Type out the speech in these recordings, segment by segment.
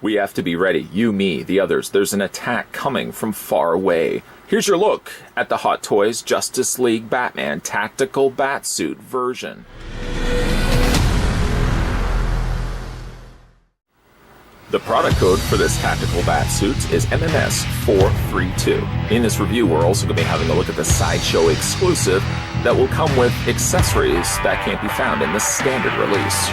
We have to be ready, you, me, the others. There's an attack coming from far away. Here's your look at the Hot Toys Justice League Batman Tactical Batsuit version. The product code for this tactical batsuit is MMS432. In this review, we're also going to be having a look at the Sideshow exclusive that will come with accessories that can't be found in the standard release.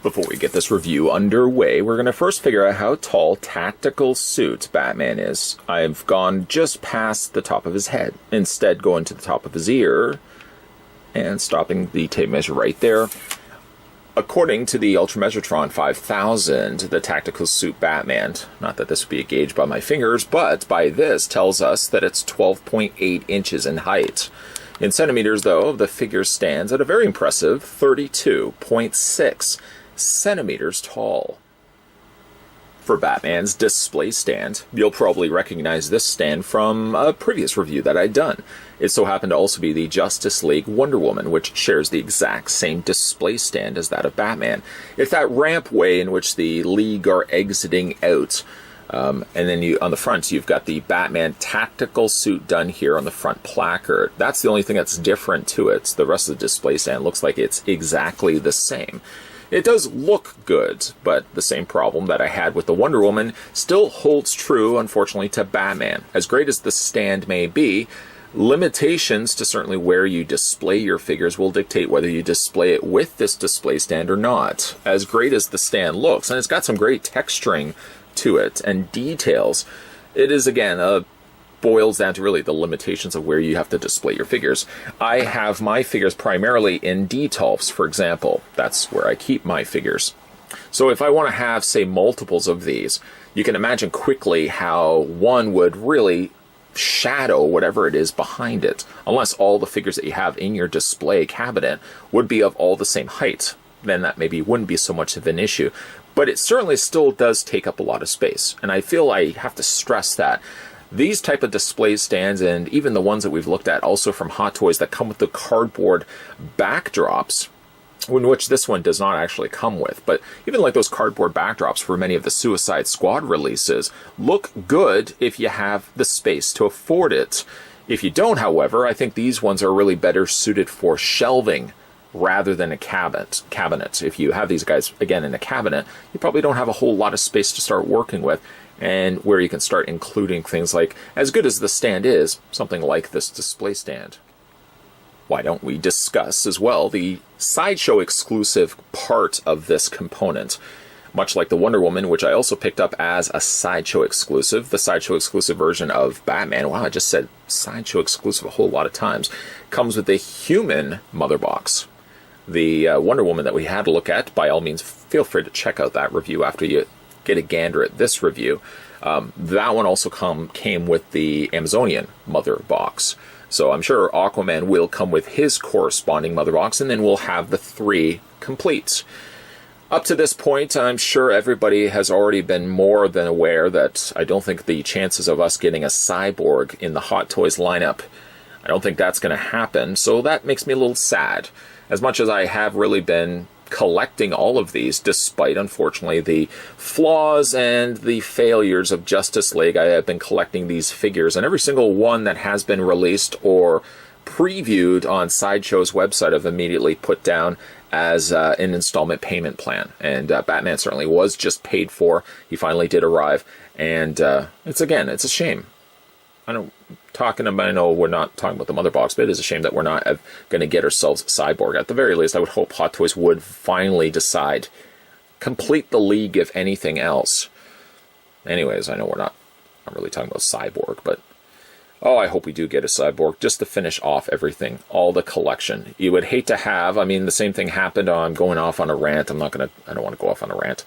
Before we get this review underway, we're going to first figure out how tall tactical suit Batman is. I've gone just past the top of his head, instead going to the top of his ear, and stopping the tape measure right there. According to the Ultra Measure-Tron 5000, the tactical suit Batman, not that this would be a gauge by my fingers, but by this tells us that it's 12.8 inches in height. In centimeters, though, the figure stands at a very impressive 32.6 centimeters tall. For Batman's display stand, you'll probably recognize this stand from a previous review that I'd done. It so happened to also be the Justice League Wonder Woman, which shares the exact same display stand as that of Batman. It's that rampway in which the League are exiting out. And then on the front, you've got the Batman tactical suit done here on the front placard. That's the only thing that's different to it. The rest of the display stand looks like it's exactly the same. It does look good, but the same problem that I had with the Wonder Woman still holds true, unfortunately, to Batman. As great as the stand may be, limitations to certainly where you display your figures will dictate whether you display it with this display stand or not. As great as the stand looks, and it's got some great texturing to it and details, it is, again, boils down to really the limitations of where you have to display your figures. I have my figures primarily in detolfs, for example. That's where I keep my figures. So if I want to have, say, multiples of these, you can imagine quickly how one would really shadow whatever it is behind it, unless all the figures that you have in your display cabinet would be of all the same height. Then that maybe wouldn't be so much of an issue. But it certainly still does take up a lot of space, and I feel I have to stress that. These type of display stands, and even the ones that we've looked at also from Hot Toys that come with the cardboard backdrops, in which this one does not actually come with, but even like those cardboard backdrops for many of the Suicide Squad releases look good if you have the space to afford it. If you don't, however, I think these ones are really better suited for shelving rather than a cabinet. If you have these guys, again, in a cabinet, you probably don't have a whole lot of space to start working with, and where you can start including things like, as good as the stand is, something like this display stand. Why don't we discuss as well the Sideshow exclusive part of this component? Much like the Wonder Woman, which I also picked up as a Sideshow exclusive, the Sideshow exclusive version of Batman, wow, I just said Sideshow exclusive a whole lot of times, comes with a human mother box. The Wonder Woman that we had to look at, by all means, feel free to check out that review after you get a gander at this review, that one also came with the Amazonian mother box. So I'm sure Aquaman will come with his corresponding mother box, and then we'll have the 3 complete. Up to this point, I'm sure everybody has already been more than aware that I don't think the chances of us getting a Cyborg in the Hot Toys lineup, I don't think that's going to happen, so that makes me a little sad. As much as I have really been collecting all of these, despite, unfortunately, the flaws and the failures of Justice League, I have been collecting these figures, and every single one that has been released or previewed on Sideshow's website I've immediately put down as an installment payment plan. And Batman certainly was just paid for. He finally did arrive, and it's a shame. I know we're not talking about the mother box, but it is a shame that we're not going to get ourselves Cyborg. At the very least, I would hope Hot Toys would finally decide, complete the League if anything else. Anyways, I know we're not really talking about Cyborg, but I hope we do get a Cyborg just to finish off everything, all the collection. You would hate to have, the same thing happened. I'm going off on a rant. I don't want to go off on a rant.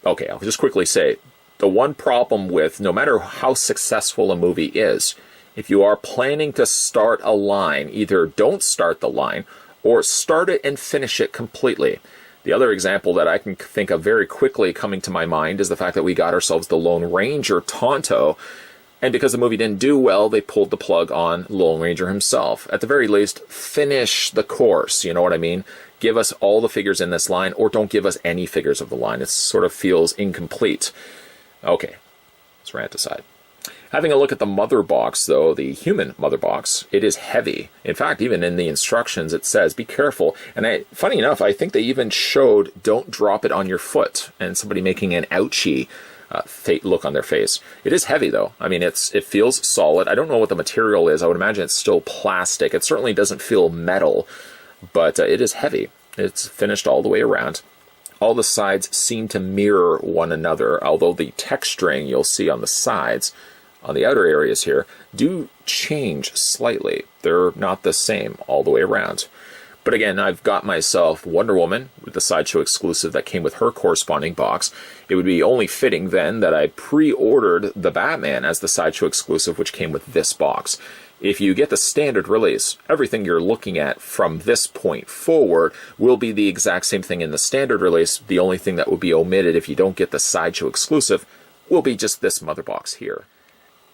Okay, I'll just quickly say, the one problem with no matter how successful a movie is, if you are planning to start a line, either don't start the line or start it and finish it completely. The other example that I can think of very quickly coming to my mind is the fact that we got ourselves the Lone Ranger Tonto, and because the movie didn't do well, they pulled the plug on Lone Ranger himself. At the very least, finish the course, you know what I mean? Give us all the figures in this line, or don't give us any figures of the line. It sort of feels incomplete. Okay, let's rant aside. Having a look at the mother box, though, the human mother box, it is heavy. In fact, even in the instructions, it says, be careful. And funny enough, I think they even showed, don't drop it on your foot, and somebody making an ouchie look on their face. It is heavy, though. It feels solid. I don't know what the material is. I would imagine it's still plastic. It certainly doesn't feel metal, but it is heavy. It's finished all the way around. All the sides seem to mirror one another, although the texturing you'll see on the sides, on the outer areas here, do change slightly. They're not the same all the way around. But again, I've got myself Wonder Woman with the Sideshow exclusive that came with her corresponding box. It would be only fitting then that I pre-ordered the Batman as the Sideshow exclusive, which came with this box. If you get the standard release, everything you're looking at from this point forward will be the exact same thing in the standard release. The only thing that will be omitted if you don't get the Sideshow exclusive will be just this mother box here.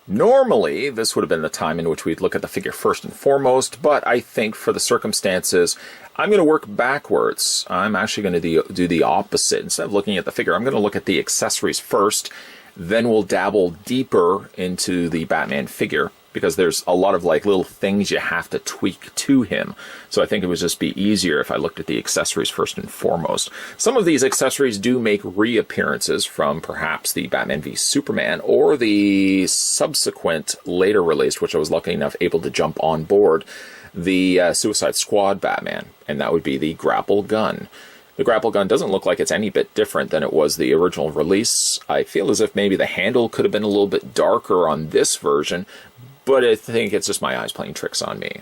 Normally, this would have been the time in which we'd look at the figure first and foremost, but I think for the circumstances, I'm going to work backwards. I'm actually going to do the opposite. Instead of looking at the figure, I'm going to look at the accessories first, then we'll dabble deeper into the Batman figure, because there's a lot of little things you have to tweak to him. So I think it would just be easier if I looked at the accessories first and foremost. Some of these accessories do make reappearances from perhaps the Batman v Superman or the subsequent later release, which I was lucky enough able to jump on board, the Suicide Squad Batman, and that would be the grapple gun. The grapple gun doesn't look like it's any bit different than it was the original release. I feel as if maybe the handle could have been a little bit darker on this version, but I think it's just my eyes playing tricks on me.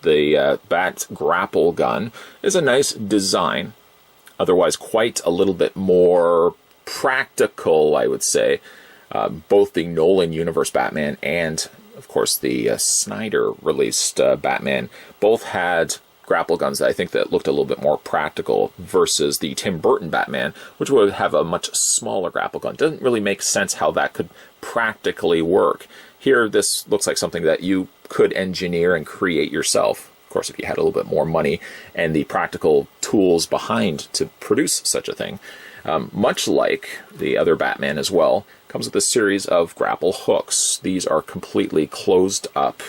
The Bat grapple gun is a nice design, otherwise quite a little bit more practical, I would say. Both the Nolan Universe Batman and, of course, the Snyder-released Batman both had grapple guns that I think that looked a little bit more practical versus the Tim Burton Batman, which would have a much smaller grapple gun. Doesn't really make sense how that could practically work. Here, this looks like something that you could engineer and create yourself. Of course, if you had a little bit more money and the practical tools behind to produce such a thing. Much like the other Batman as well, comes with a series of grapple hooks. These are completely closed up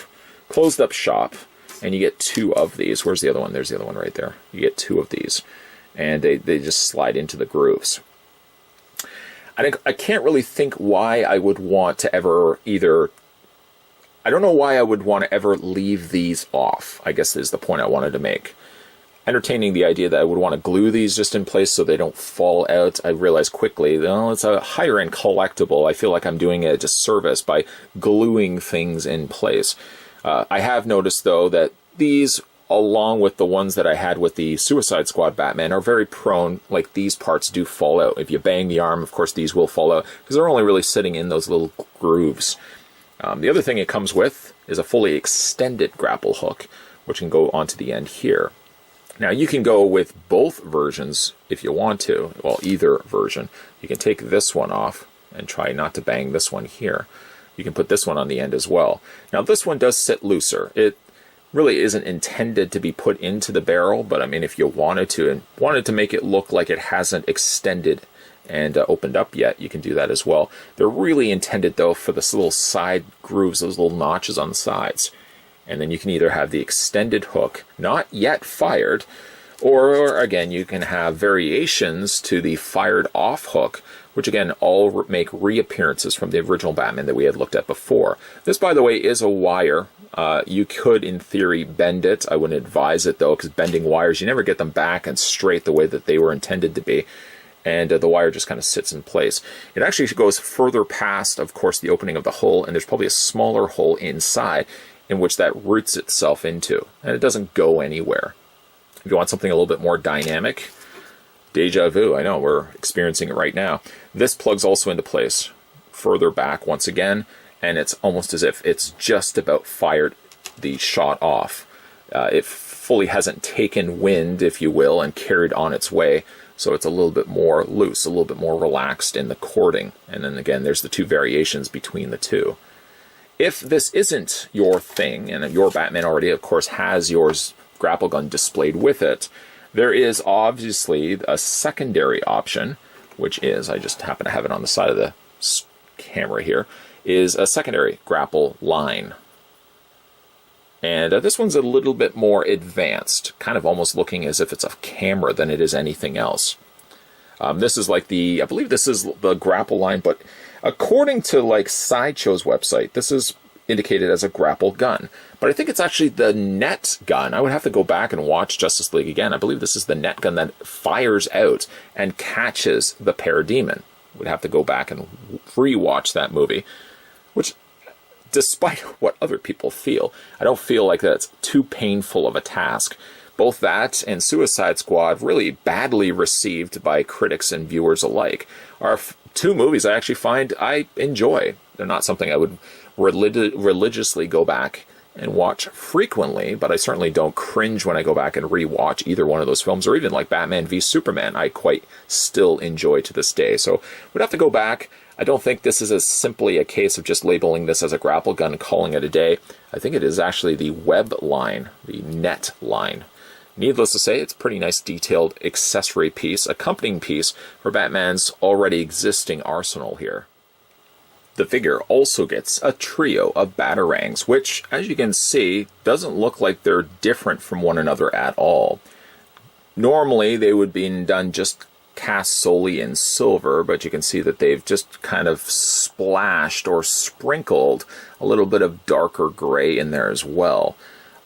shop, and you get two of these. Where's the other one? There's the other one right there. You get two of these, and they just slide into the grooves. I can't really think why I would want to ever I don't know why I would want to ever leave these off, I guess is the point I wanted to make. Entertaining the idea that I would want to glue these just in place so they don't fall out, I realized quickly, it's a higher-end collectible. I feel like I'm doing a disservice by gluing things in place. I have noticed, though, that these along with the ones that I had with the Suicide Squad Batman, are very prone, like these parts do fall out. If you bang the arm, of course, these will fall out, because they're only really sitting in those little grooves. The other thing it comes with is a fully extended grapple hook, which can go onto the end here. Now, you can go with both versions if you want to. Well, either version. You can take this one off and try not to bang this one here. You can put this one on the end as well. Now, this one does sit looser. It really isn't intended to be put into the barrel, but I mean, if you wanted to, and wanted to make it look like it hasn't extended and opened up yet, you can do that as well. They're really intended, though, for this little side grooves, those little notches on the sides. And then you can either have the extended hook, not yet fired, or again, you can have variations to the fired off hook, which again, all make reappearances from the original Batman that we had looked at before. This, by the way, is a wire. You could, in theory, bend it. I wouldn't advise it, though, because bending wires, you never get them back and straight the way that they were intended to be. And the wire just kind of sits in place. It actually goes further past, of course, the opening of the hole, and there's probably a smaller hole inside in which that roots itself into, and it doesn't go anywhere. If you want something a little bit more dynamic, deja vu, I know, we're experiencing it right now. This plugs also into place further back once again, and it's almost as if it's just about fired the shot off. It fully hasn't taken wind, if you will, and carried on its way, so it's a little bit more loose, a little bit more relaxed in the cording. And then again, there's the two variations between the two. If this isn't your thing, and your Batman already, of course, has yours grapple gun displayed with it, there is obviously a secondary option, which is, I just happen to have it on the side of the camera here, is a secondary grapple line. And this one's a little bit more advanced, kind of almost looking as if it's a camera than it is anything else. This is like I believe this is the grapple line, but according to like Sideshow's website, this is indicated as a grapple gun. But I think it's actually the net gun. I would have to go back and watch Justice League again. I believe this is the net gun that fires out and catches the parademon. Would have to go back and rewatch that movie, which, despite what other people feel, I don't feel like that's too painful of a task. Both that and Suicide Squad, really badly received by critics and viewers alike, are two movies I actually find I enjoy. They're not something I would religiously go back and watch frequently, but I certainly don't cringe when I go back and rewatch either one of those films, or even like Batman v Superman, I quite still enjoy to this day. So we'd have to go back. I don't think this is as simply a case of just labeling this as a grapple gun and calling it a day. I think it is actually the web line, the net line. Needless to say, it's a pretty nice detailed accessory piece, accompanying piece for Batman's already existing arsenal here. The figure also gets a trio of batarangs, which, as you can see, doesn't look like they're different from one another at all. Normally, they would be done just cast solely in silver, but you can see that they've just kind of splashed or sprinkled a little bit of darker gray in there as well.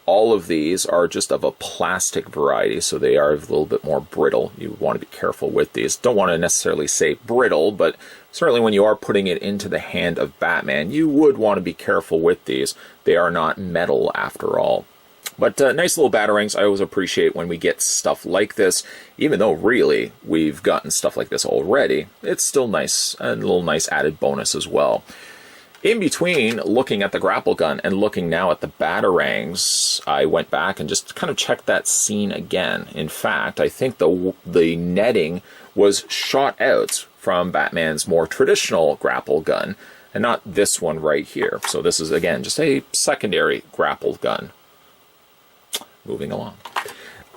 All of these are just of a plastic variety, so they are a little bit more brittle. You want to be careful with these. Don't want to necessarily say brittle, but certainly when you are putting it into the hand of Batman, you would want to be careful with these. They are not metal after all. But nice little batarangs. I always appreciate when we get stuff like this. Even though really we've gotten stuff like this already, it's still nice, a little nice added bonus as well. In between looking at the grapple gun and looking now at the batarangs, I went back and just kind of checked that scene again. In fact, I think the netting was shot out from Batman's more traditional grapple gun, and not this one right here. So this is, again, just a secondary grapple gun. Moving along.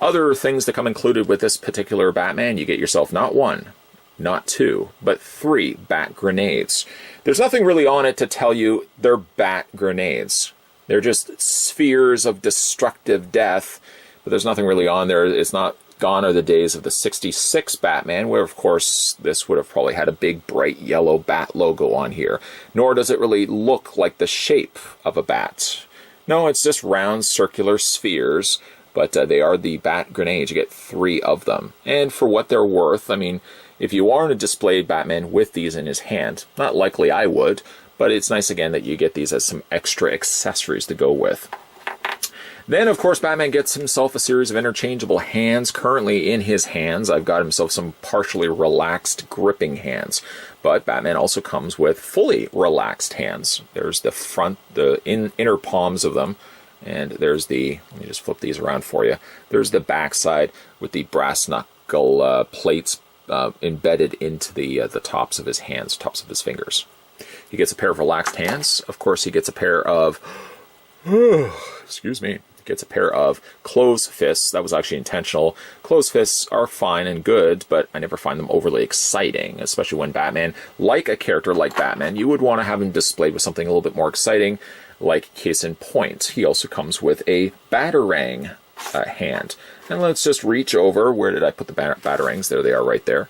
Other things that come included with this particular Batman, you get yourself not one, not two, but 3 bat grenades. There's nothing really on it to tell you they're bat grenades. They're just spheres of destructive death, but there's nothing really on there. It's not gone are the days of the 66 Batman, where, of course, this would have probably had a big, bright yellow bat logo on here. Nor does it really look like the shape of a bat. No, it's just round, circular spheres, but they are the bat grenades. You get 3 of them. And for what they're worth, I mean, if you are to display Batman with these in his hand, not likely I would, but it's nice again that you get these as some extra accessories to go with. Then, of course, Batman gets himself a series of interchangeable hands. Currently in his hands, I've got himself some partially relaxed gripping hands. But Batman also comes with fully relaxed hands. There's the front, the inner palms of them. And there's the, let me just flip these around for you. There's the backside with the brass knuckle plates embedded into the tops of his hands, tops of his fingers. He gets a pair of relaxed hands. Of course, he gets a pair of, excuse me, gets a pair of closed fists. That was actually intentional. Closed fists are fine and good, but I never find them overly exciting, especially when Batman, like a character like Batman, you would want to have him displayed with something a little bit more exciting, like case in point. He also comes with a batarang hand. And let's just reach over. Where did I put the batarangs? There they are right there.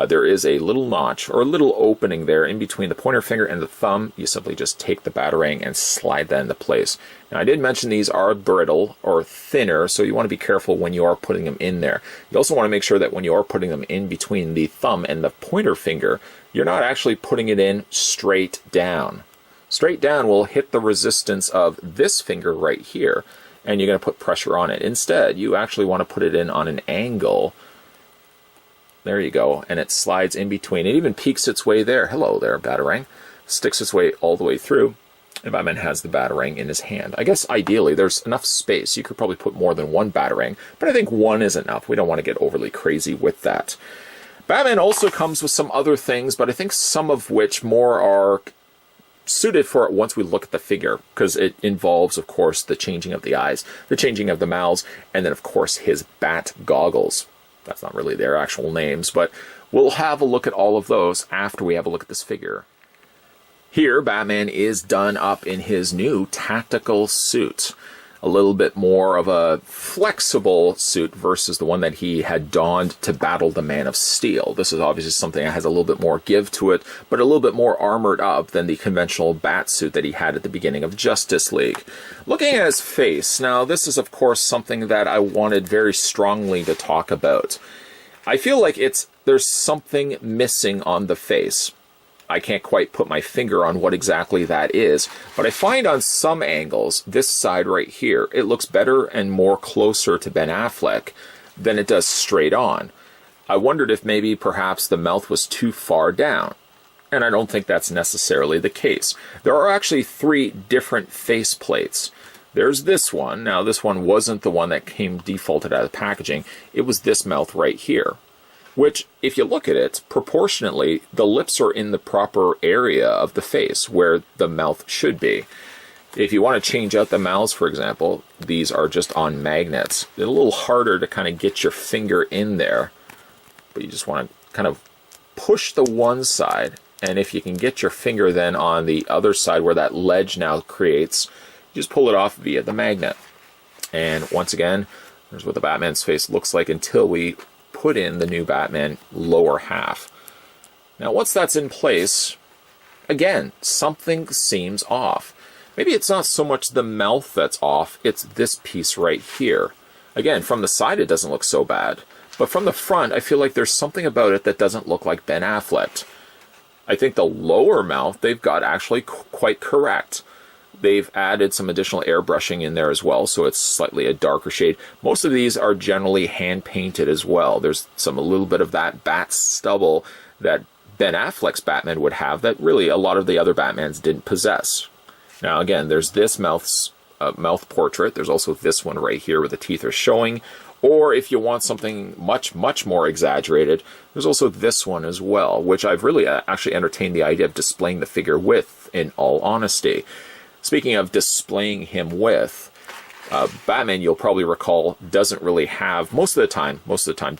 There is a little notch or a little opening there in between the pointer finger and the thumb. You simply just take the batarang and slide that into place. Now, I did mention these are brittle or thinner, so you want to be careful when you are putting them in there. You also want to make sure that when you are putting them in between the thumb and the pointer finger, you're not actually putting it in straight down. Straight down will hit the resistance of this finger right here, and you're going to put pressure on it. Instead, you actually want to put it in on an angle. There you go, and it slides in between. It even peeks its way there. Hello there, Batarang. Sticks its way all the way through, and Batman has the Batarang in his hand. I guess ideally there's enough space. You could probably put more than one Batarang, but I think one is enough. We don't want to get overly crazy with that. Batman also comes with some other things, but I think some of which more are suited for it once we look at the figure, because it involves, of course, the changing of the eyes, the changing of the mouths, and then, of course, his bat goggles. That's not really their actual names, but we'll have a look at all of those after we have a look at this figure. Here, Batman is done up in his new tactical suit. A little bit more of a flexible suit versus the one that he had donned to battle the Man of Steel. This is obviously something that has a little bit more give to it, but a little bit more armored up than the conventional Batsuit that he had at the beginning of Justice League. Looking at his face, now this is of course something that I wanted very strongly to talk about. I feel like there's something missing on the face. I can't quite put my finger on what exactly that is, but I find on some angles, this side right here, it looks better and more closer to Ben Affleck than it does straight on. I wondered if maybe perhaps the mouth was too far down, and I don't think that's necessarily the case. There are actually 3 different face plates. There's this one. Now, this one wasn't the one that came defaulted out of the packaging. It was this mouth right here, which, if you look at it, proportionately, the lips are in the proper area of the face where the mouth should be. If you want to change out the mouths, for example, these are just on magnets. They're a little harder to kind of get your finger in there, but you just want to kind of push the one side, and if you can get your finger then on the other side where that ledge now creates, you just pull it off via the magnet. And once again, there's what the Batman's face looks like until we put in the new Batman lower half. Now, once that's in place, again, something seems off. Maybe it's not so much the mouth that's off, it's this piece right here. Again, from the side it doesn't look so bad, but from the front I feel like there's something about it that doesn't look like Ben Affleck. I think the lower mouth they've got actually quite correct. They've added some additional airbrushing in there as well, so it's slightly a darker shade. Most of these are generally hand-painted as well. There's a little bit of that bat stubble that Ben Affleck's Batman would have that really a lot of the other Batmans didn't possess. Now, again, there's this mouth portrait. There's also this one right here where the teeth are showing. Or if you want something much, much more exaggerated, there's also this one as well, which I've really actually entertained the idea of displaying the figure with, in all honesty. Speaking of displaying him with, Batman, you'll probably recall, doesn't really have, most of the time,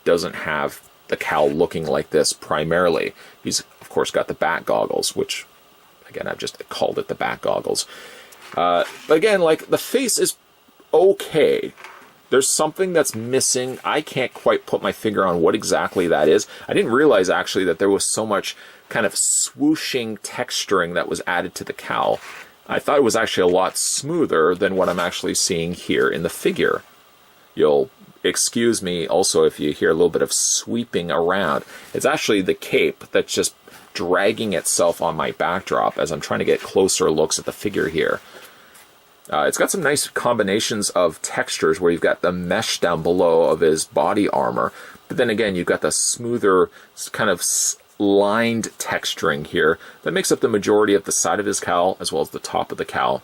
doesn't have the cowl looking like this primarily. He's, of course, got the bat goggles, which, again, I've just called it the bat goggles. But again, like, the face is okay. There's something that's missing. I can't quite put my finger on what exactly that is. I didn't realize, actually, that there was so much kind of swooshing texturing that was added to the cowl. I thought it was actually a lot smoother than what I'm actually seeing here in the figure. You'll excuse me also if you hear a little bit of sweeping around. It's actually the cape that's just dragging itself on my backdrop as I'm trying to get closer looks at the figure here. It's got some nice combinations of textures where you've got the mesh down below of his body armor, but then again you've got the smoother kind of lined texturing here that makes up the majority of the side of his cowl as well as the top of the cowl.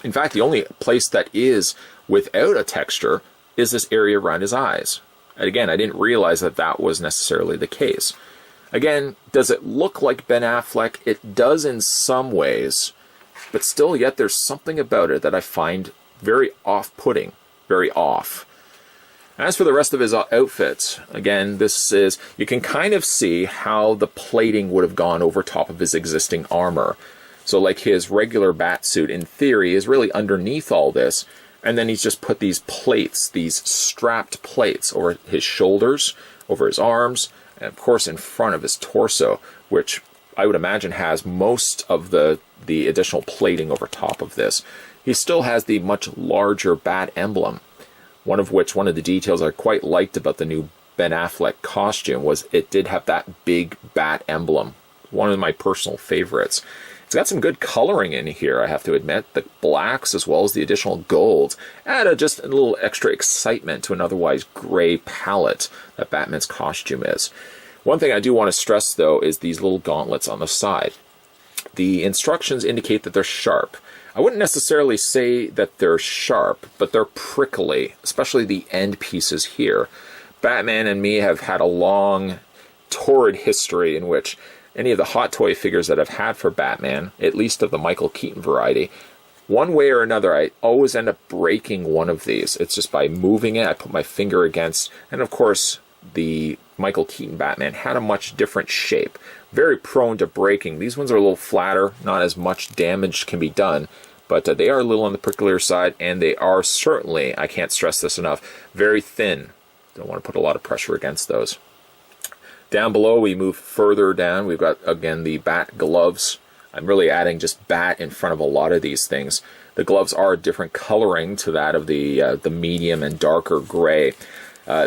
In fact, the only place that is without a texture is this area around his eyes. And again, I didn't realize that that was necessarily the case. Again, does it look like Ben Affleck? It does in some ways, but still yet there's something about it that I find very off-putting, very off. As for the rest of his outfit, again, this is, you can kind of see how the plating would have gone over top of his existing armor. So like his regular Batsuit, in theory, is really underneath all this, and then he's just put these plates, these strapped plates over his shoulders, over his arms, and of course in front of his torso, which I would imagine has most of the additional plating over top of this. He still has the much larger bat emblem, one of the details I quite liked about the new Ben Affleck costume was it did have that big bat emblem, one of my personal favorites. It's got some good coloring in here, I have to admit. The blacks as well as the additional golds add just a little extra excitement to an otherwise gray palette that Batman's costume is. One thing I do want to stress, though, is these little gauntlets on the side. The instructions indicate that they're sharp. I wouldn't necessarily say that they're sharp, but they're prickly, especially the end pieces here. Batman and me have had a long, torrid history in which any of the hot toy figures that I've had for Batman, at least of the Michael Keaton variety, one way or another, I always end up breaking one of these. It's just by moving it, I put my finger against, and of course, the Michael Keaton Batman had a much different shape. Very prone to breaking. These ones are a little flatter, not as much damage can be done, but they are a little on the pricklier side, and they are certainly, I can't stress this enough, very thin. Don't want to put a lot of pressure against those. Down below, we move further down. We've got, again, the bat gloves. I'm really adding just bat in front of a lot of these things. The gloves are a different coloring to that of the medium and darker gray.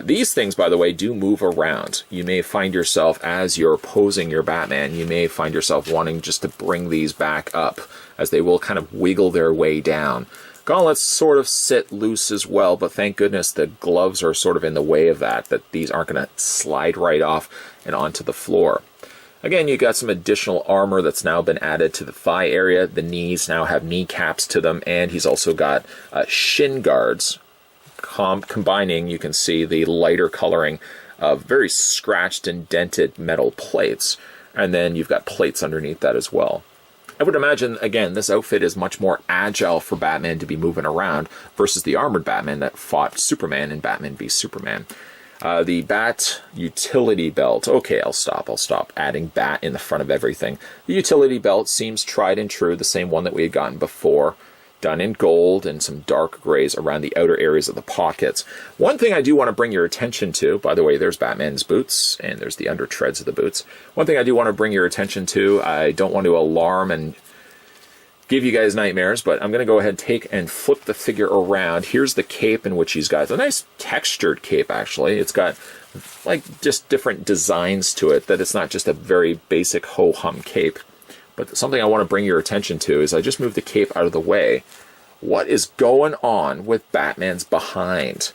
These things, by the way, do move around. You may find yourself, as you're posing your Batman, you may find yourself wanting just to bring these back up, as they will kind of wiggle their way down. Gauntlets sort of sit loose as well, but thank goodness the gloves are sort of in the way of that these aren't going to slide right off and onto the floor. Again, you got some additional armor that's now been added to the thigh area. The knees now have kneecaps to them, and he's also got shin guards. Combining, you can see the lighter coloring of very scratched and dented metal plates, and then you've got plates underneath that as well. I would imagine, again, this outfit is much more agile for Batman to be moving around versus the armored Batman that fought Superman in Batman v Superman. The Bat utility belt. Okay, I'll stop adding Bat in the front of everything. The utility belt seems tried and true, the same one that we had gotten before, done in gold and some dark grays around the outer areas of the pockets. One thing I do want to bring your attention to, by the way, there's Batman's boots, and there's the under treads of the boots. One thing I do want to bring your attention to, I don't want to alarm and give you guys nightmares, but I'm going to go ahead and flip the figure around. Here's the cape in which he's got. It's a nice textured cape, actually. It's got like just different designs to it, that it's not just a very basic ho-hum cape. But something I want to bring your attention to is I just moved the cape out of the way. What is going on with Batman's behind?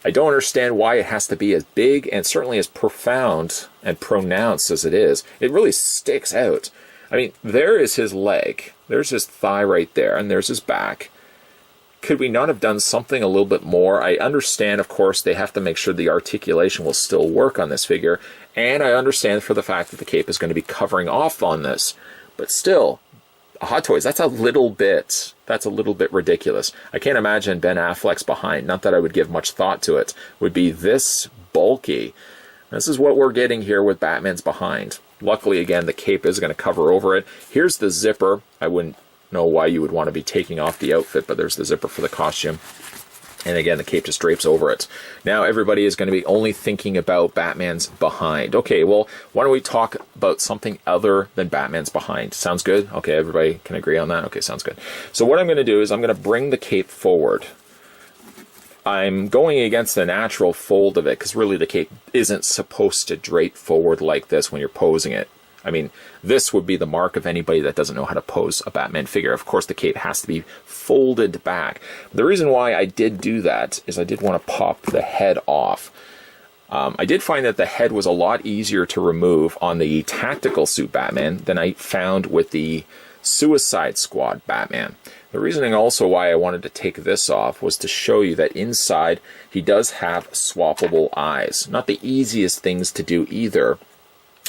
I don't understand why it has to be as big and certainly as profound and pronounced as it is. It really sticks out. I mean, there is his leg. There's his thigh right there, and there's his back. Could we not have done something a little bit more? I understand, of course, they have to make sure the articulation will still work on this figure, and I understand for the fact that the cape is going to be covering off on this. But still, Hot Toys, that's a little bit ridiculous. I can't imagine Ben Affleck's behind, not that I would give much thought to it, would be this bulky. This is what we're getting here with Batman's behind. Luckily, again, the cape is going to cover over it. Here's the zipper. I wouldn't know why you would want to be taking off the outfit, but there's the zipper for the costume. And again, the cape just drapes over it. Now everybody is going to be only thinking about Batman's behind. Okay, well, why don't we talk about something other than Batman's behind? Sounds good? Okay, everybody can agree on that? Okay, sounds good. So what I'm going to do is I'm going to bring the cape forward. I'm going against the natural fold of it, because really the cape isn't supposed to drape forward like this when you're posing it. I mean, this would be the mark of anybody that doesn't know how to pose a Batman figure. Of course, the cape has to be folded back. The reason why I did do that is I did want to pop the head off. I did find that the head was a lot easier to remove on the tactical suit Batman than I found with the Suicide Squad Batman. The reasoning also why I wanted to take this off was to show you that inside he does have swappable eyes. Not the easiest things to do either,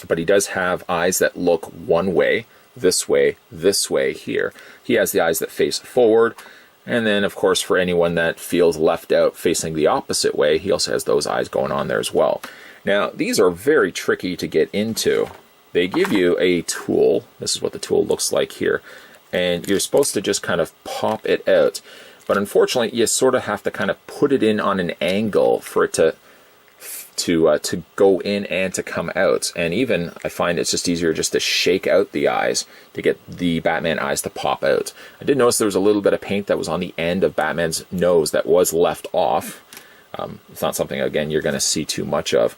but he does have eyes that look one way here. He has the eyes that face forward. And then, of course, for anyone that feels left out facing the opposite way, he also has those eyes going on there as well. Now, these are very tricky to get into. They give you a tool. This is what the tool looks like here. And you're supposed to just kind of pop it out. But unfortunately, you sort of have to kind of put it in on an angle for it to go in and to come out. And even I find it's just easier just to shake out the eyes to get the Batman eyes to pop out. I did notice there was a little bit of paint that was on the end of Batman's nose that was left off. It's not something, again, you're going to see too much of.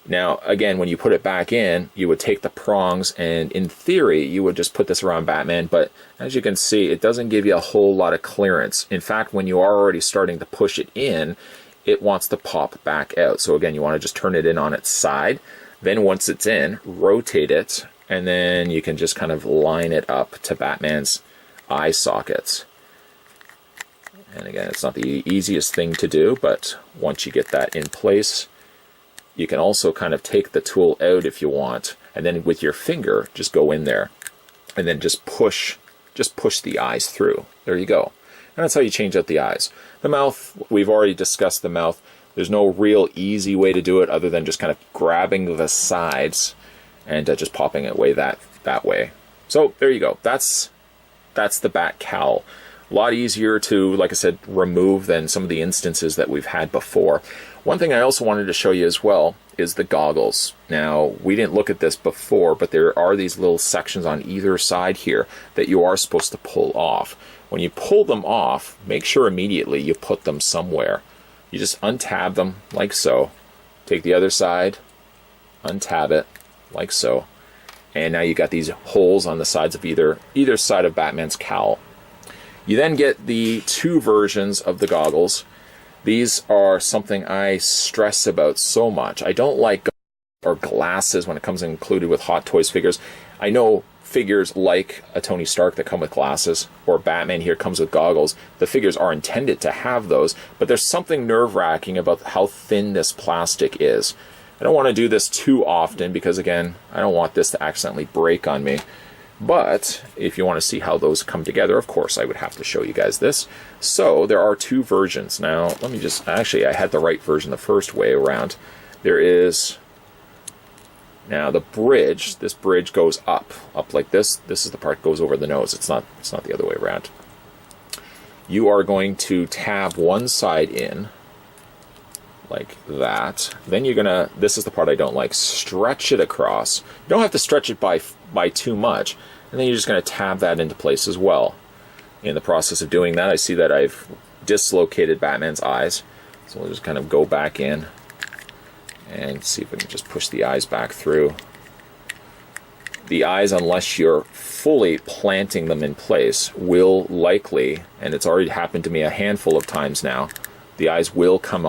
Now, again, when you put it back in, you would take the prongs and in theory, you would just put this around Batman. But as you can see, it doesn't give you a whole lot of clearance. In fact, when you are already starting to push it in, it wants to pop back out. So again, you want to just turn it in on its side. Then once it's in, rotate it, and then you can just kind of line it up to Batman's eye sockets. And again, it's not the easiest thing to do, but once you get that in place, you can also kind of take the tool out if you want, and then with your finger, just go in there, and then just push the eyes through. There you go. And that's how you change out the eyes. The mouth, we've already discussed the mouth. There's no real easy way to do it other than just kind of grabbing the sides and just popping it away that way. So there you go. That's the Bat cowl. A lot easier to, like I said, remove than some of the instances that we've had before. One thing I also wanted to show you as well is the goggles. Now, we didn't look at this before, but there are these little sections on either side here that you are supposed to pull off. When you pull them off, make sure immediately you put them somewhere. You just untab them like so. Take the other side, untab it like so. And now you got these holes on the sides of either side of Batman's cowl. You then get the two versions of the goggles. These are something I stress about so much. I don't like or glasses when it comes included with Hot Toys figures. I know figures like a Tony Stark that come with glasses, or Batman here comes with goggles. The figures are intended to have those, but there's something nerve-wracking about how thin this plastic is. I don't want to do this too often because, again, I don't want this to accidentally break on me. But if you want to see how those come together, of course, I would have to show you guys this. So there are two versions. Now, let me just, actually, I had the right version the first way around. There is, now the bridge, this bridge goes up like this. This is the part that goes over the nose. It's not the other way around. You are going to tab one side in, like that. Then you're gonna, this is the part I don't like, stretch it across. You don't have to stretch it by too much. And then you're just gonna tab that into place as well. In the process of doing that, I see that I've dislocated Batman's eyes. So we'll just kind of go back in and see if we can just push the eyes back through. The eyes, unless you're fully planting them in place, will likely, and it's already happened to me a handful of times now, the eyes will come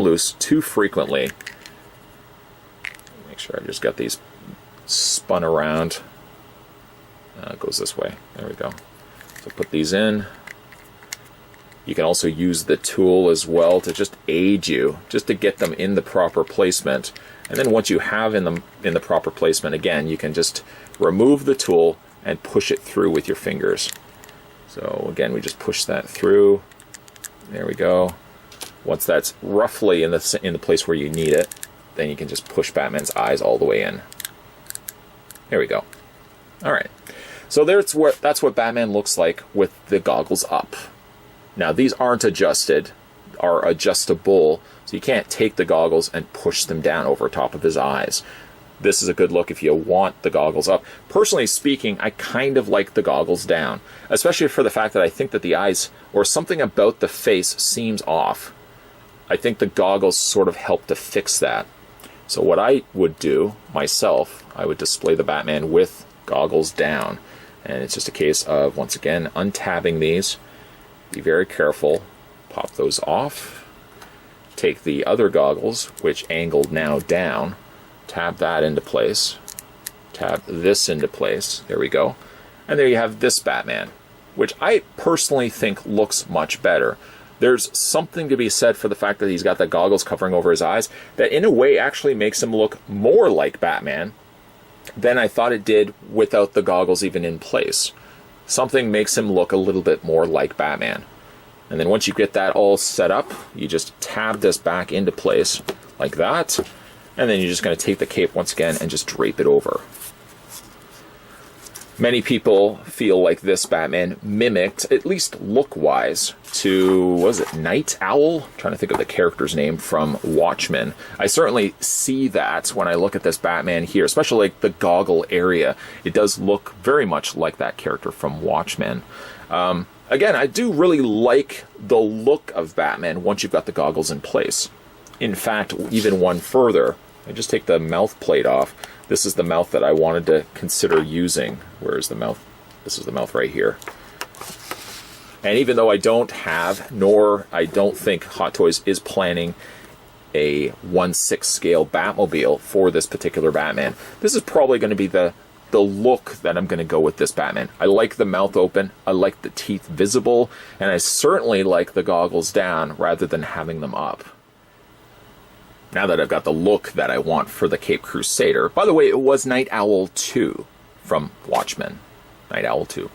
loose too frequently. Make sure I've just got these spun around. It goes this way. There we go. So put these in. You can also use the tool as well to just aid you, just to get them in the proper placement. And then once you have them in the proper placement, again, you can just remove the tool and push it through with your fingers. So again, we just push that through. There we go. Once that's roughly in the place where you need it, then you can just push Batman's eyes all the way in. There we go. All right. So that's what Batman looks like with the goggles up. Now, these aren't adjusted, are adjustable, so you can't take the goggles and push them down over top of his eyes. This is a good look if you want the goggles up. Personally speaking, I kind of like the goggles down, especially for the fact that I think that the eyes, or something about the face, seems off. I think the goggles sort of help to fix that. So what I would do myself, I would display the Batman with goggles down. And it's just a case of, once again, untabbing these. Be very careful. Pop those off. Take the other goggles, which angled now down. Tab that into place. Tab this into place. There we go. And there you have this Batman, which I personally think looks much better. There's something to be said for the fact that he's got the goggles covering over his eyes that in a way actually makes him look more like Batman than I thought it did without the goggles even in place. Something makes him look a little bit more like Batman. And then once you get that all set up, you just tab this back into place like that. And then you're just going to take the cape once again and just drape it over. Many people feel like this Batman mimicked, at least look-wise, to, what was it, Night Owl? I'm trying to think of the character's name from Watchmen. I certainly see that when I look at this Batman here, especially like the goggle area. It does look very much like that character from Watchmen. Again, I do really like the look of Batman once you've got the goggles in place. In fact, even one further, I just take the mouth plate off. This is the mouth that I wanted to consider using. Where is the mouth? This is the mouth right here. And even though I don't have, nor I don't think Hot Toys is planning a 1/6 scale Batmobile for this particular Batman, this is probably going to be the look that I'm going to go with this Batman. I like the mouth open, I like the teeth visible, and I certainly like the goggles down rather than having them up. Now that I've got the look that I want for the Cape Crusader. By the way, it was Night Owl 2 from Watchmen. Night Owl 2.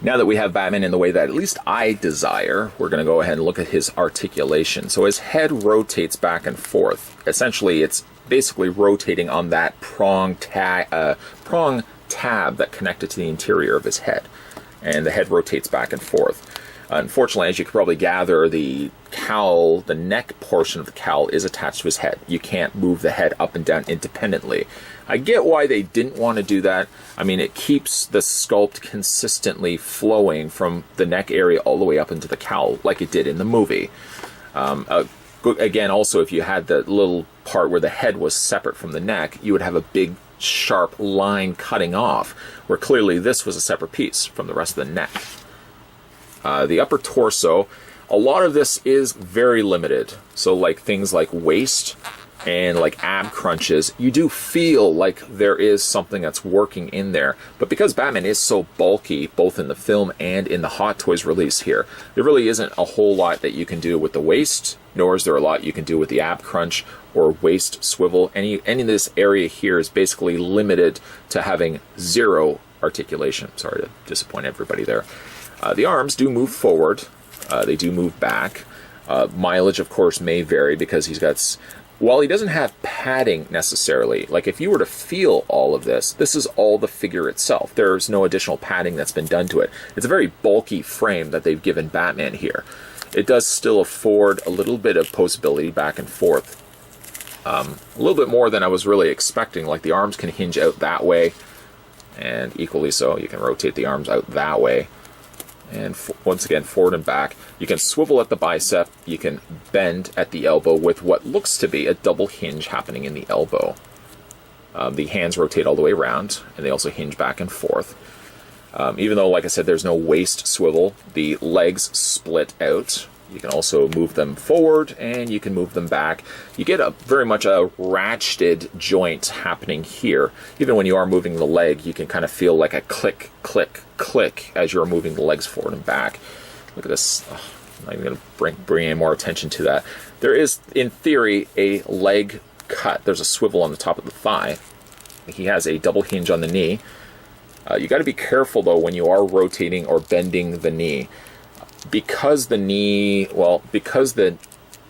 Now that we have Batman in the way that at least I desire, we're going to go ahead and look at his articulation. So his head rotates back and forth. Essentially, it's basically rotating on that prong tab that connected to the interior of his head. And the head rotates back and forth. Unfortunately, as you can probably gather, the cowl, the neck portion of the cowl is attached to his head. You can't move the head up and down independently. I get why they didn't want to do that. I mean, it keeps the sculpt consistently flowing from the neck area all the way up into the cowl, like it did in the movie. Again, also, if you had the little part where the head was separate from the neck, you would have a big, sharp line cutting off, where clearly this was a separate piece from the rest of the neck. The upper torso, a lot of this is very limited. So like things like waist and like ab crunches, you do feel like there is something that's working in there. But because Batman is so bulky, both in the film and in the Hot Toys release here, there really isn't a whole lot that you can do with the waist, nor is there a lot you can do with the ab crunch or waist swivel. Any of this area here is basically limited to having zero articulation. Sorry to disappoint everybody there. The arms do move forward. They do move back. Mileage, of course, may vary because he's got... While he doesn't have padding necessarily, like if you were to feel all of this, this is all the figure itself. There's no additional padding that's been done to it. It's a very bulky frame that they've given Batman here. It does still afford a little bit of posability back and forth. A little bit more than I was really expecting. Like the arms can hinge out that way, and equally so, you can rotate the arms out that way. And once again, forward and back. You can swivel at the bicep. You can bend at the elbow with what looks to be a double hinge happening in the elbow. The hands rotate all the way around, and they also hinge back and forth. Even though, like I said, there's no waist swivel, the legs split out. You can also move them forward, and you can move them back. You get very much a ratcheted joint happening here. Even when you are moving the leg, you can kind of feel like a click, click, click as you're moving the legs forward and back. Look at this. Oh, I'm not even going to bring any more attention to that. There is, in theory, a leg cut. There's a swivel on the top of the thigh. He has a double hinge on the knee. You got to be careful, though, when you are rotating or bending the knee. Because the knee, well, because the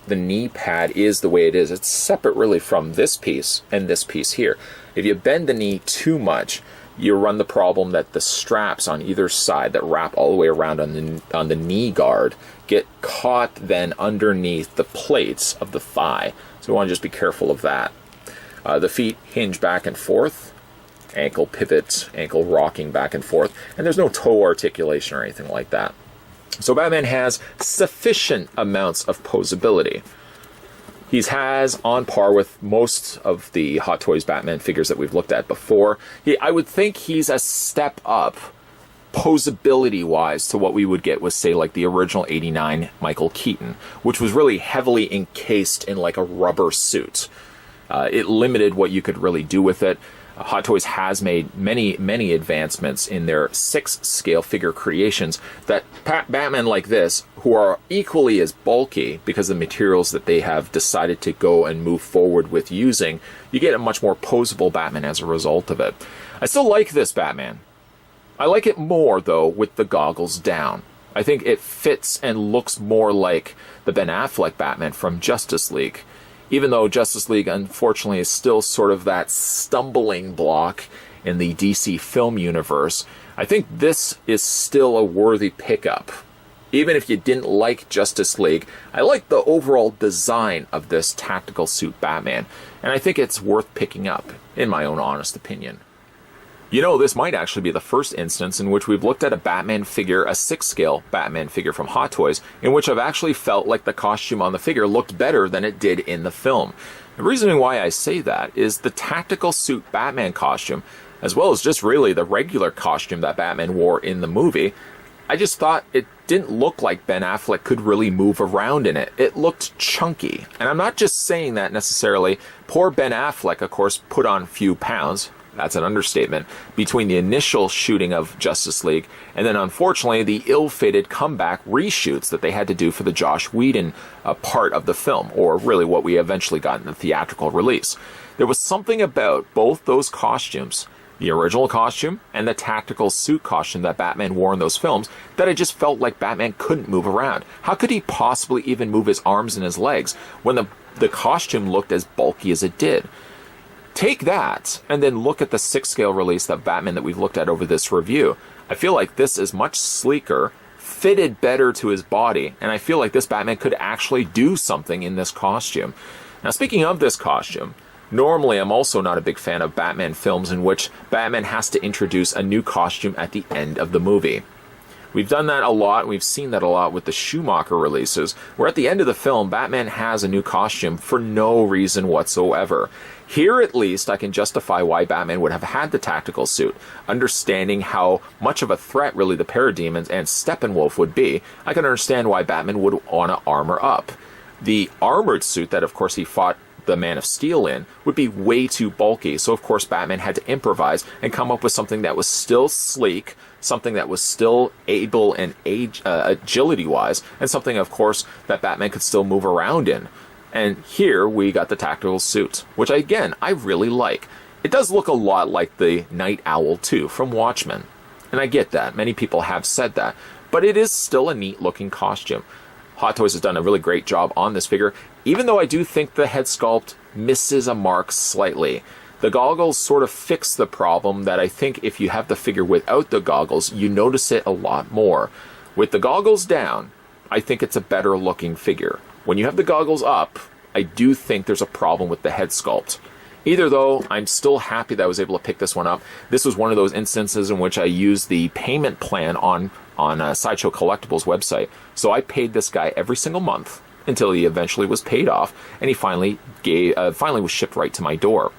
knee pad is the way it is, it's separate really from this piece and this piece here. If you bend the knee too much, you run the problem that the straps on either side that wrap all the way around on the knee guard get caught then underneath the plates of the thigh. So we want to just be careful of that. The feet hinge back and forth, ankle pivot, ankle rocking back and forth, and there's no toe articulation or anything like that. So Batman has sufficient amounts of posability. He's on par with most of the Hot Toys Batman figures that we've looked at before. I would think he's a step up posability-wise to what we would get with, say, like the original 89 Michael Keaton, which was really heavily encased in like a rubber suit. It limited what you could really do with it. Hot Toys has made many advancements in their 6-scale figure creations that Batman like this, who are equally as bulky because of the materials that they have decided to go and move forward with using, you get a much more posable Batman as a result of it. I still like this Batman. I like it more, though, with the goggles down. I think it fits and looks more like the Ben Affleck Batman from Justice League. Even though Justice League, unfortunately, is still sort of that stumbling block in the DC film universe, I think this is still a worthy pickup. Even if you didn't like Justice League, I like the overall design of this tactical suit Batman, and I think it's worth picking up, in my own honest opinion. You know, this might actually be the first instance in which we've looked at a Batman figure, a 6-scale Batman figure from Hot Toys, in which I've actually felt like the costume on the figure looked better than it did in the film. The reason why I say that is the tactical suit Batman costume, as well as just really the regular costume that Batman wore in the movie, I just thought it didn't look like Ben Affleck could really move around in it. It looked chunky. And I'm not just saying that necessarily. Poor Ben Affleck, of course, put on a few pounds. That's an understatement, between the initial shooting of Justice League and then, unfortunately, the ill-fated comeback reshoots that they had to do for the Joss Whedon part of the film, or really what we eventually got in the theatrical release. There was something about both those costumes, the original costume and the tactical suit costume that Batman wore in those films, that I just felt like Batman couldn't move around. How could he possibly even move his arms and his legs when the costume looked as bulky as it did? Take that, and then look at the 6-scale release of Batman that we've looked at over this review. I feel like this is much sleeker, fitted better to his body, and I feel like this Batman could actually do something in this costume. Now, speaking of this costume, normally I'm also not a big fan of Batman films in which Batman has to introduce a new costume at the end of the movie. We've done that a lot, and we've seen that a lot with the Schumacher releases, where at the end of the film, Batman has a new costume for no reason whatsoever. Here, at least, I can justify why Batman would have had the tactical suit. Understanding how much of a threat, really, the Parademons and Steppenwolf would be, I can understand why Batman would want to armor up. The armored suit that, of course, he fought the Man of Steel in would be way too bulky, so of course Batman had to improvise and come up with something that was still sleek, something that was still able and agility-wise, and something, of course, that Batman could still move around in. And here we got the tactical suit, which I really like. It does look a lot like the Night Owl 2 from Watchmen, and I get that. Many people have said that, but it is still a neat-looking costume. Hot Toys has done a really great job on this figure, even though I do think the head sculpt misses a mark slightly. The goggles sort of fix the problem that I think if you have the figure without the goggles, you notice it a lot more. With the goggles down, I think it's a better looking figure. When you have the goggles up, I do think there's a problem with the head sculpt. Either though, I'm still happy that I was able to pick this one up. This was one of those instances in which I used the payment plan on Sideshow Collectibles website. So I paid this guy every single month until he eventually was paid off, and he finally was shipped right to my door.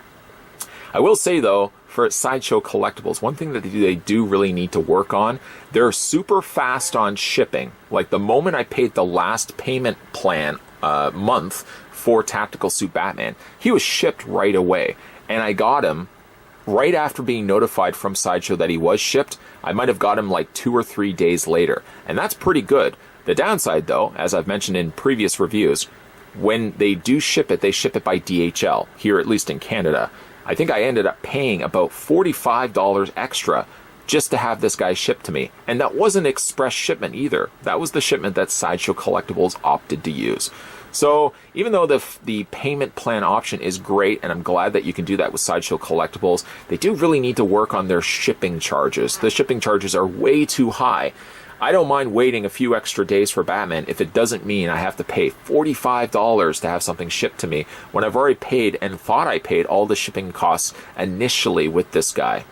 I will say though, for Sideshow Collectibles, one thing that they do really need to work on, they're super fast on shipping. Like the moment I paid the last payment plan month for Tactical Suit Batman, he was shipped right away, and I got him right after being notified from Sideshow that he was shipped. I might have got him like 2 or 3 days later, and that's pretty good. The downside, though, as I've mentioned in previous reviews, when they do ship it, they ship it by DHL, here at least in Canada. I think I ended up paying about $45 extra just to have this guy shipped to me. And that wasn't express shipment either. That was the shipment that Sideshow Collectibles opted to use. So even though the payment plan option is great, and I'm glad that you can do that with Sideshow Collectibles, they do really need to work on their shipping charges. The shipping charges are way too high. I don't mind waiting a few extra days for Batman if it doesn't mean I have to pay $45 to have something shipped to me when I've already paid and thought I paid all the shipping costs initially with this guy.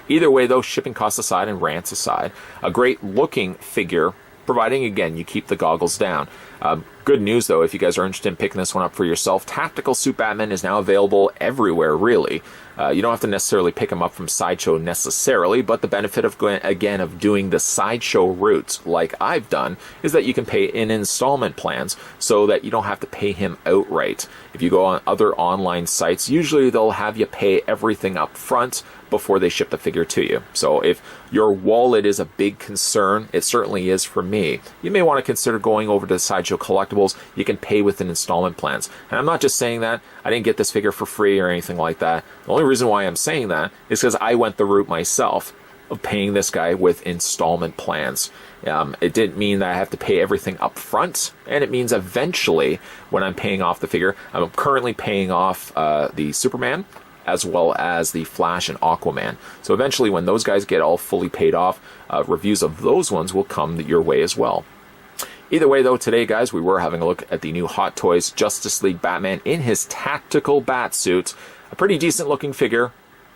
Either way, though, shipping costs aside and rants aside, a great looking figure, providing, again, you keep the goggles down. Good news, though, if you guys are interested in picking this one up for yourself, Tactical Suit Batman is now available everywhere, really. You don't have to necessarily pick them up from Sideshow necessarily, but the benefit of of doing the Sideshow route like I've done is that you can pay in installment plans so that you don't have to pay him outright. If you go on other online sites, usually they'll have you pay everything up front before they ship the figure to you. So if your wallet is a big concern, it certainly is for me, you may want to consider going over to Sideshow Collectibles. You can pay within installment plans. And I'm not just saying that. I didn't get this figure for free or anything like that. The only reason why I'm saying that is because I went the route myself of paying this guy with installment plans. It didn't mean that I have to pay everything up front, and it means eventually when I'm paying off the figure, I'm currently paying off the Superman, as well as the Flash and Aquaman. So eventually when those guys get all fully paid off, reviews of those ones will come your way as well. Either way, though, today, guys, we were having a look at the new Hot Toys Justice League Batman in his tactical Batsuit. A pretty decent-looking figure.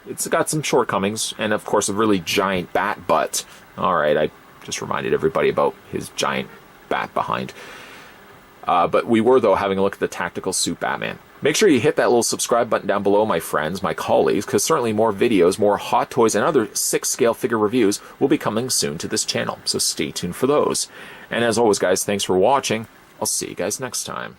It's got some shortcomings, and, of course, a really giant bat butt. All right, I just reminded everybody about his giant bat behind. But we were, though, having a look at the Tactical Suit Batman. Make sure you hit that little subscribe button down below, my friends, my colleagues, because certainly more videos, more Hot Toys, and other 6-scale figure reviews will be coming soon to this channel, so stay tuned for those. And as always, guys, thanks for watching. I'll see you guys next time.